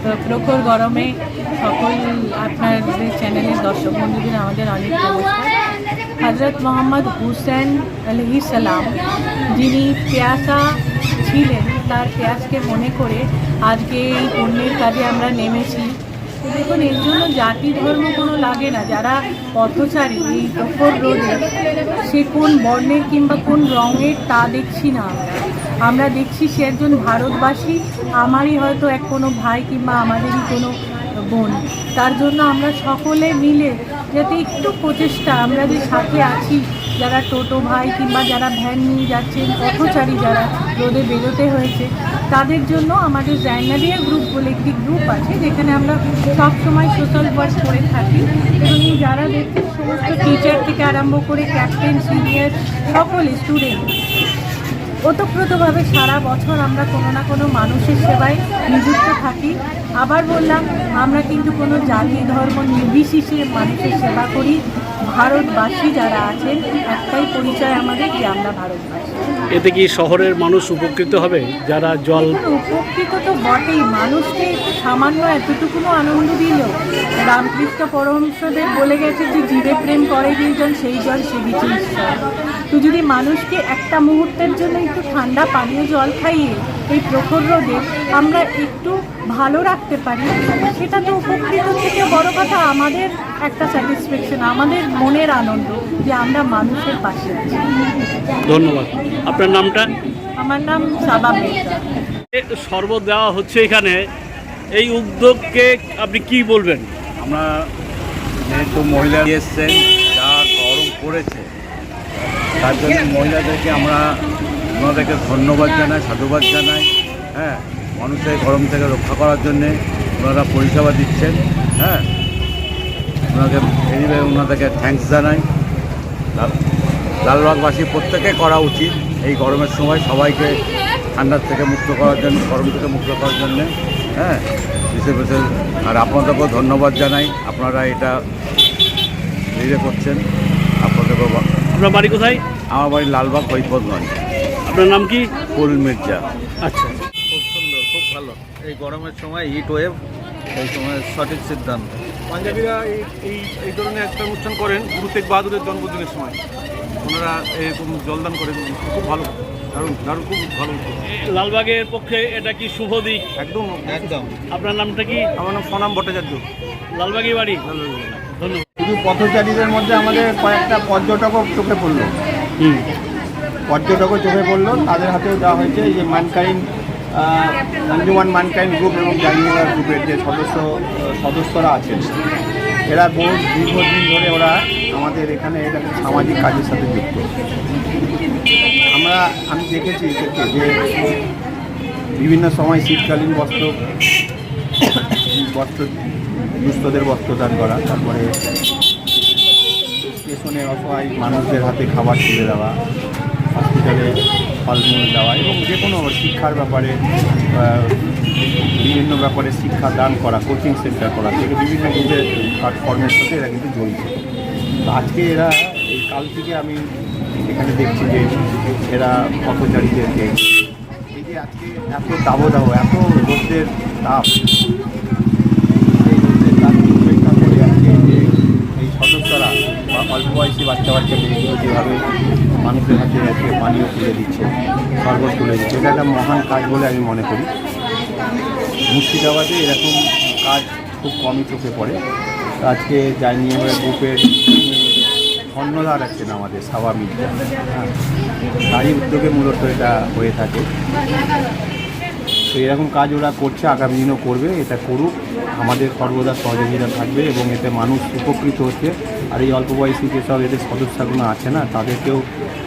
তো প্রখর গরমে সকল আপনাদের চ্যানেলের দর্শক বন্ধুদের আমাদের অনেক নমস্কার। হজরত মোহাম্মদ হুসেন আলাইহিস সালাম যিনি পেয়াসা ছিলেন, তার পেয়াসকে মনে করে আজকে এই পুণ্যের কাজে আমরা নেমেছি। দেখুন, এর জন্য জাতি ধর্ম কোনো লাগে না। যারা পথচারী এই প্রখর রোদে, সে কোন বর্ণের কিংবা কোন রঙের তা দেখছি না। আমরা দেখছি সে একজন ভারতবাসী, আমারই হয়তো কোনো ভাই কিংবা আমাদেরই কোনো বোন। তার জন্য আমরা সকলে মিলে যাতে একটু প্রচেষ্টা, আমরা যে সাথে আছি, যারা টোটো ভাই কিংবা যারা ভ্যান নিয়ে যাচ্ছেন, পথচারী যারা রোদে বেরোতে হয়েছে, তাদের জন্য আমাদের জাইনারিয়া গ্রুপ বলে একটি গ্রুপ আছে, যেখানে আমরা সবসময় সোশ্যাল ওয়ার্ক করে থাকি। এবং যারা দেখছেন, সমস্ত টিচার থেকে আরম্ভ করে ক্যাপ্টেন, সিনিয়র, সকল স্টুডেন্ট ওতপ্রোতভাবে সারা বছর আমরা কোনো না কোনো মানুষের সেবায় নিযুক্ত থাকি। আবার বললাম, আমরা কিন্তু কোনো জাতি ধর্ম নির্বিশেষে মানুষের সেবা করি। ভারতবাসী যারা আছেন, একটাই পরিচয় আমাদের, যে আমরা ভারতবাসী। এতে কি শহরের মানুষ উপকৃত হবে? যারা জল উপকৃত তো বটেই, মানুষকে সামান্য এতটুকুনো আনন্দ দিল। রামকৃষ্ণ পরমহংসদেব বলে গেছে যে জীবে প্রেম করে যেজন, সেই জল সে বিচে ঈশ্বর। তো যদি মানুষকে একটা মুহূর্তের জন্য একটু ঠান্ডা পানীয় জল খাইয়ে এই প্রখর রোদে আমরা একটু ভালো রাখতে পারি, সেটা তো উপকৃত থেকে বড় কথা আমাদের একটা স্যাটিসফ্যাকশন, আমাদের মনের আনন্দ যে আমরা মানুষের পাশে আছি। ধন্যবাদ। আপনার নামটা? আমার নাম সাবা মেহতা। শরবত দেওয়া হচ্ছে এখানে, এই উদ্যোগকে আপনি কি বলবেন? আমরা যেহেতু মহিলা এসছেন, যা গরম পড়েছে, তার জন্য মহিলাদেরকে ওনাদেরকে ধন্যবাদ জানাই, সাধুবাদ জানাই। হ্যাঁ, মানুষের গরম থেকে রক্ষা করার জন্যে ওনারা পরিষেবা দিচ্ছেন। হ্যাঁ, ওনাদেরকে থ্যাঙ্কস জানাই। লালবাগবাসী প্রত্যেকে করা উচিত এই গরমের সময়, সবাইকে ঠান্ডার থেকে মুক্ত করার জন্য, গরম থেকে মুক্ত করার জন্যে। হ্যাঁ, বিশেষ বিশেষ আর আপনাদেরকেও ধন্যবাদ জানাই, আপনারা এটা করছেন। আপনাদেরকেও। আপনার বাড়ি কোথায়? আমার বাড়ি লালবাগ, হরিপদগঞ্জ। আপনার নাম কি? ফুল মির্জা। আচ্ছা, খুব সুন্দর, খুব ভালো। এই গরমের সময় হিট ওয়েভ, এই সময় সঠিক সিদ্ধান্ত। পাঞ্জাবিরা এই ধরনের একটা অনুষ্ঠান করেন গুরু তেগ বাহাদুরের জন্মদিনের সময়, ওনারা এরকম জলদান করেন, খুব ভালো, দারুণ দারুণ, খুব ভালো। লালবাগের পক্ষে এটা কি শুভ দিক? একদম একদম। আপনার নামটা কি? আমার নাম সনাম ভট্টাচার্য, লালবাগই বাড়ি। ধন্যবাদ। শুধু পথচারীদের মধ্যে আমাদের কয়েকটা পর্যটকও চোখে পড়লো, তাদের হাতেও দেওয়া হয়েছে। এই যে মানকাইন্ড, আঞ্জুমান মানকাইন্ড গ্রুপ এবং জানিয়া গ্রুপের যে সদস্যরা আছেন, এরা দীর্ঘদিন ধরে ওরা আমাদের এখানে এটা সামাজিক কাজের সাথে যুক্ত। আমি দেখেছি যে বিভিন্ন সময় শীতকালীন বস্ত্র দুস্থদের বস্ত্রদান করা, তারপরে স্টেশনে অসহায় মানুষদের হাতে খাবার তুলে দেওয়া, হসপিটালে ফলমূল দেওয়া, এবং যে কোনো শিক্ষার ব্যাপারে, বিভিন্ন ব্যাপারে শিক্ষা দান করা, কোচিং সেন্টার করা থেকে বিভিন্ন গ্রুপের কাজকর্মের সাথে এরা কিন্তু জড়িত। তো আজকে এরা কাল থেকে আমি এখানে দেখছি যে এরা পথচারীদেরকে, এই যে আজকে এত দাবদাহ, এত রোদের তাপ, উপেক্ষা করে আজকে যে এই সদস্যরা বা অল্প বয়সী বাচ্চা মেয়েগুলো যেভাবে মানুষের হাতে আজকে পানীয় তুলে দিচ্ছে, শরবত তুলে দিচ্ছে, এটা একটা মহান কাজ বলে আমি মনে করি। মুর্শিদাবাদে এরকম কাজ খুব কমই চোখে পড়ে। আজকে জানিয়ে গ্রুপের কর্ণধার আছেন আমাদের সাবা মির্জা, তারই উদ্যোগে মূলত এটা হয়ে থাকে। তো এরকম কাজ ওরা করছে, আগামী দিনও করবে। এটা করুক, আমাদের সর্বদা সহযোগিতা থাকবে এবং এতে মানুষ উপকৃত হচ্ছে। আর এই অল্প বয়সী যেসব এদের সদস্যগুলো আছে না, তাদেরকেও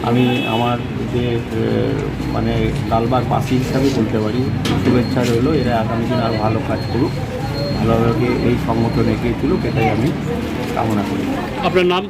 আমি আমার যে লালবাগবাসী হিসাবে বলতে পারি, শুভেচ্ছা রইল। এরা আগামী দিন আরও ভালো কাজ করুক, ভালোভাবে এই সংগঠন এগিয়ে চলুক, এটাই আমি কামনা করি। আপনার নাম?